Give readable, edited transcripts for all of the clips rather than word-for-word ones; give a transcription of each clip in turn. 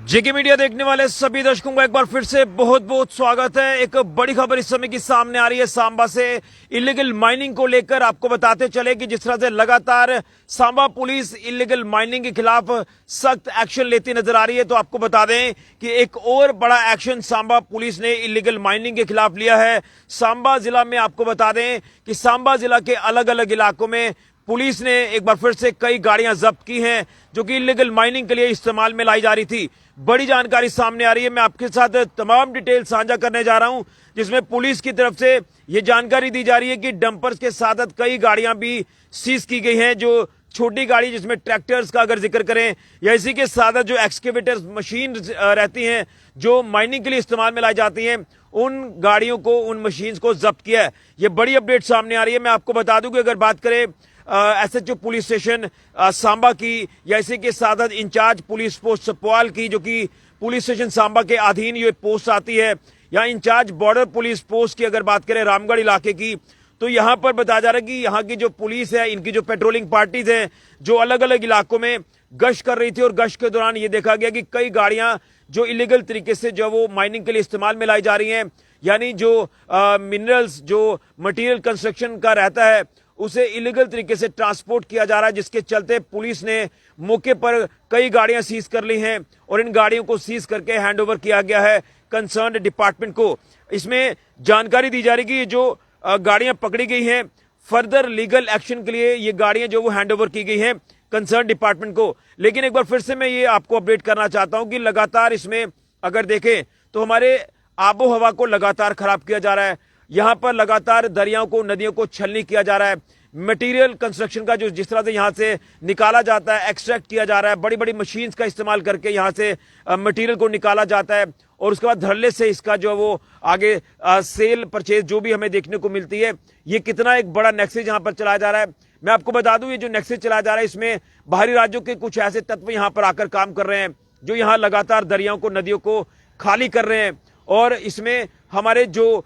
जेके media देखने वाले सभी दर्शकों का एक बार फिर से बहुत बहुत स्वागत है। एक बड़ी खबर इस समय की सामने आ रही है सांबा से इलीगल माइनिंग को लेकर। आपको बताते चले कि जिस तरह से लगातार सांबा पुलिस इलीगल माइनिंग के खिलाफ सख्त एक्शन लेती नजर आ रही है, तो आपको बता दें कि एक और बड़ा एक्शन सांबा पुलिस ने इलीगल माइनिंग के खिलाफ लिया है। सांबा जिला में आपको बता दें कि सांबा जिला के अलग अलग इलाकों में पुलिस ने एक बार फिर से कई गाड़ियां जब्त की हैं जो कि इलीगल माइनिंग के लिए इस्तेमाल में लाई जा रही थी। बड़ी जानकारी सामने आ रही है, मैं आपके साथ तमाम डिटेल साझा करने जा रहा हूं, जिसमें पुलिस की तरफ से यह जानकारी दी जा रही है कि डंपर्स के साथ कई गाड़ियां भी सीज की गई हैं। जो छोटी गाड़ी जिसमें ट्रैक्टर्स का अगर जिक्र करें या इसी के साथ जो एक्सकेवेटर्स मशीन रहती हैं जो माइनिंग के लिए इस्तेमाल में लाई जाती हैं, उन गाड़ियों को, उन मशीन्स को जब्त किया है। यह बड़ी अपडेट सामने आ रही है। मैं आपको बता दूं कि अगर बात करें एसएचओ पुलिस स्टेशन सांबा की या इसी के साथ इंचार्ज पुलिस पोस्ट सपवाल की, जो कि पुलिस स्टेशन सांबा के अधीन ये पोस्ट आती है, या इंचार्ज बॉर्डर पुलिस पोस्ट की अगर बात करें रामगढ़ इलाके की, तो यहां पर बताया जा रहा है कि यहां की जो पुलिस है, इनकी जो पेट्रोलिंग पार्टीज हैं जो अलग अलग इलाकों में गश्त कर रही थी, और गश्त के दौरान ये देखा गया कि कई गाड़ियां जो इलीगल तरीके से जो वो माइनिंग के लिए इस्तेमाल में लाई जा रही हैं, यानी जो मिनरल्स, जो मटेरियल कंस्ट्रक्शन का रहता है, उसे इलीगल तरीके से ट्रांसपोर्ट किया जा रहा है, जिसके चलते पुलिस ने मौके पर कई गाड़ियां सीज कर ली हैं और इन गाड़ियों को सीज करके हैंडओवर किया गया है कंसर्न्ड डिपार्टमेंट को। इसमें जानकारी दी जा रही है कि जो गाड़ियां पकड़ी गई हैं, फर्दर लीगल एक्शन के लिए ये गाड़ियां जो वो हैंडओवर की गई हैं कंसर्न डिपार्टमेंट को। लेकिन एक बार फिर से मैं ये आपको अपडेट करना चाहता हूं कि लगातार इसमें अगर देखें तो हमारे आबो हवा को लगातार खराब किया जा रहा है। यहां पर लगातार दरियाओं को, नदियों को छलनी किया जा रहा है। मटेरियल कंस्ट्रक्शन का जो जिस तरह से यहां से निकाला जाता है, एक्सट्रैक्ट किया जा रहा है, बड़ी बड़ी मशीन्स का इस्तेमाल करके यहां से मटेरियल को निकाला जाता है, और उसके बाद धड़ल्ले से इसका जो वो आगे सेल परचेज जो भी हमें देखने को मिलती है, ये कितना एक बड़ा नेक्सस यहां पर चलाया जा रहा है। मैं आपको बता दूं, ये जो नेक्सस चलाया जा रहा है, इसमें बाहरी राज्यों के कुछ ऐसे तत्व यहां पर आकर काम कर रहे हैं जो यहां लगातार दरियाओं को, नदियों को खाली कर रहे हैं। और इसमें हमारे जो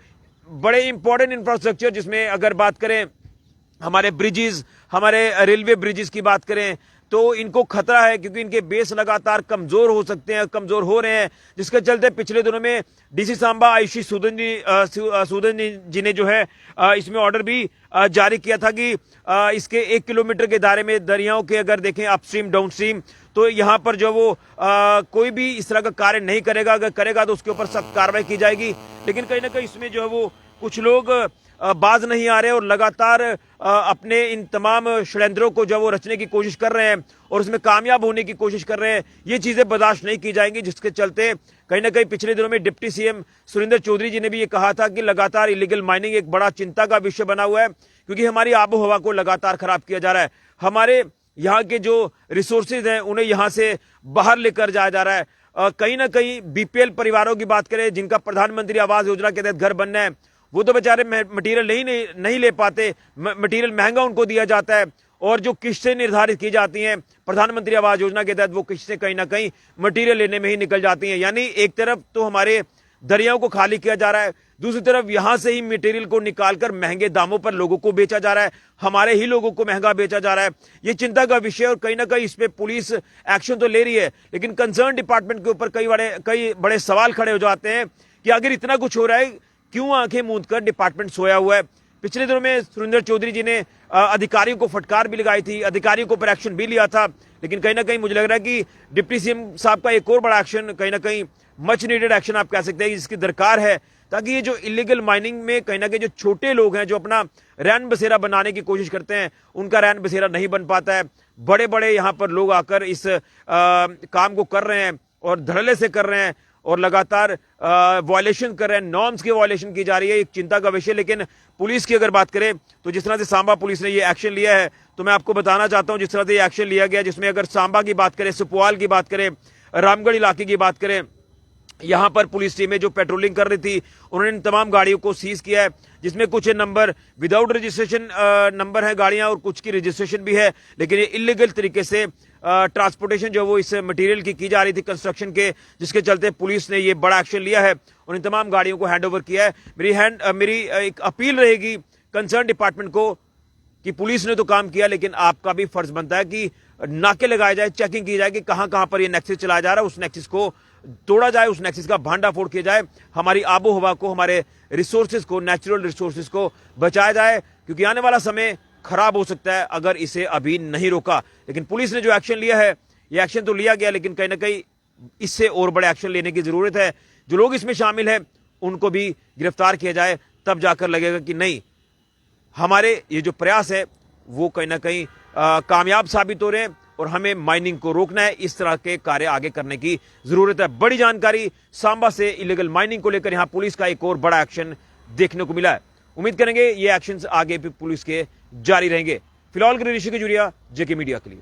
बड़े इंपॉर्टेंट इंफ्रास्ट्रक्चर, जिसमें अगर बात करें हमारे ब्रिजेस, हमारे रेलवे ब्रिजेस की बात करें, तो इनको खतरा है क्योंकि इनके बेस लगातार कमजोर हो सकते हैं, कमजोर हो रहे हैं, जिसके चलते पिछले दिनों में डीसी सांबा आयुषी सूदन जी ने जो है इसमें ऑर्डर भी जारी किया था कि इसके 1 किलोमीटर के दायरे में दरियाओं के अगर देखें अपस्ट्रीम डाउनस्ट्रीम, तो यहां पर जो वो कोई भी इस तरह का कार्य नहीं करेगा, अगर करेगा तो उसके ऊपर सख्त कार्रवाई की जाएगी। लेकिन कहीं ना कहीं इसमें जो है वो कुछ लोग बाज नहीं आ रहे और लगातार अपने इन तमाम षड्यंत्रों को जो वो रचने की कोशिश कर रहे हैं और उसमें कामयाब होने की कोशिश कर रहे हैं। ये चीजें बर्दाश्त नहीं की जाएंगी, जिसके चलते कहीं ना कहीं पिछले दिनों में डिप्टी सीएम सुरेंद्र चौधरी जी ने भी ये कहा था कि लगातार इलीगल माइनिंग एक बड़ा चिंता का विषय बना हुआ है, क्योंकि हमारी आबो हवा को लगातार खराब किया जा रहा है। हमारे यहाँ के जो रिसोर्सेज हैं उन्हें यहाँ से बाहर लेकर जाया जा रहा है। कहीं ना कहीं बीपीएल परिवारों की बात करें, जिनका प्रधानमंत्री आवास योजना के तहत घर बनना है, वो तो बेचारे मटेरियल नहीं ले पाते, मटेरियल महंगा उनको दिया जाता है, और जो किस्तें निर्धारित की जाती हैं प्रधानमंत्री आवास योजना के तहत, वो किस्तें कहीं ना कहीं मटेरियल लेने में ही निकल जाती हैं। यानी एक तरफ तो हमारे दरियाओं को खाली किया जा रहा है, दूसरी तरफ यहां से ही मटेरियल को निकालकर महंगे दामों पर लोगों को बेचा जा रहा है, हमारे ही लोगों को महंगा बेचा जा रहा है। ये चिंता का विषय, और कहीं ना कहीं इस पे पुलिस एक्शन तो ले रही है, लेकिन कंसर्न डिपार्टमेंट के ऊपर कई बड़े सवाल खड़े हो जाते हैं कि अगर इतना कुछ हो रहा है, क्यों आंखें मूंद कर डिपार्टमेंट सोया हुआ है। पिछले दिनों में सुरेंद्र चौधरी जी ने अधिकारियों को फटकार भी लगाई थी, अधिकारियों के ऊपर एक्शन भी लिया था, लेकिन कहीं ना कहीं मुझे लग रहा है कि डिप्टी सीएम साहब का एक और बड़ा एक्शन, कहीं ना कहीं मच नीडेड एक्शन आप कह सकते हैं, जिसकी दरकार है, ताकि ये जो इलीगल माइनिंग में कहीं ना कहीं जो छोटे लोग हैं जो अपना रैन बसेरा बनाने की कोशिश करते हैं, उनका रैन बसेरा नहीं बन पाता है। बड़े बड़े यहाँ पर लोग आकर इस काम को कर रहे हैं और धड़ल्ले से कर रहे हैं और लगातार वायलेशन कर रहे हैं, नॉर्म्स की वायलेशन की जा रही है, एक चिंता का विषय। लेकिन पुलिस की अगर बात करें तो जिस तरह से सांबा पुलिस ने ये एक्शन लिया है, तो मैं आपको बताना चाहता हूं जिस तरह से ये एक्शन लिया गया, जिसमें अगर सांबा की बात करें, सुपवाल की बात करें, रामगढ़ इलाके की बात करें, यहां पर पुलिस टीमें जो पेट्रोलिंग कर रही थी, उन्होंने इन तमाम गाड़ियों को सीज किया है, जिसमें कुछ नंबर विदाउट रजिस्ट्रेशन नंबर है गाड़ियां और कुछ की रजिस्ट्रेशन भी है, लेकिन ये इलीगल तरीके से ट्रांसपोर्टेशन जो वो इस मटेरियल की जा रही थी कंस्ट्रक्शन के, जिसके चलते पुलिस ने ये बड़ा एक्शन लिया है और इन तमाम गाड़ियों को हैंडओवर किया है। मेरी एक अपील रहेगी कंसर्न डिपार्टमेंट को कि पुलिस ने तो काम किया, लेकिन आपका भी फर्ज बनता है कि नाके लगाए जाए, चेकिंग की जाए कि कहां कहां पर ये नेक्सस चलाया जा रहा है, उस नेक्सस को तोड़ा जाए, उस नेक्सस का भांडाफोड़ किया जाए, हमारी आबो हवा को, हमारे रिसोर्सेज को, नेचुरल रिसोर्सेज को बचाया जाए, क्योंकि आने वाला समय खराब हो सकता है अगर इसे अभी नहीं रोका। लेकिन पुलिस ने जो एक्शन लिया है, ये एक्शन तो लिया गया, लेकिन कहीं ना कहीं इससे और बड़े एक्शन लेने की जरूरत है। जो लोग इसमें शामिल हैं उनको भी गिरफ्तार किया जाए, तब जाकर लगेगा कि नहीं, हमारे ये जो प्रयास है वो कहीं ना कहीं कामयाब साबित हो रहे हैं और हमें माइनिंग को रोकना है। इस तरह के कार्य आगे करने की जरूरत है। बड़ी जानकारी सांबा से इलीगल माइनिंग को लेकर यहां पुलिस का एक और बड़ा एक्शन देखने को मिला है। उम्मीद करेंगे ये एक्शंस आगे भी पुलिस के जारी रहेंगे। फिलहाल के लिए ऋषि खजूरिया, जेके मीडिया के लिए।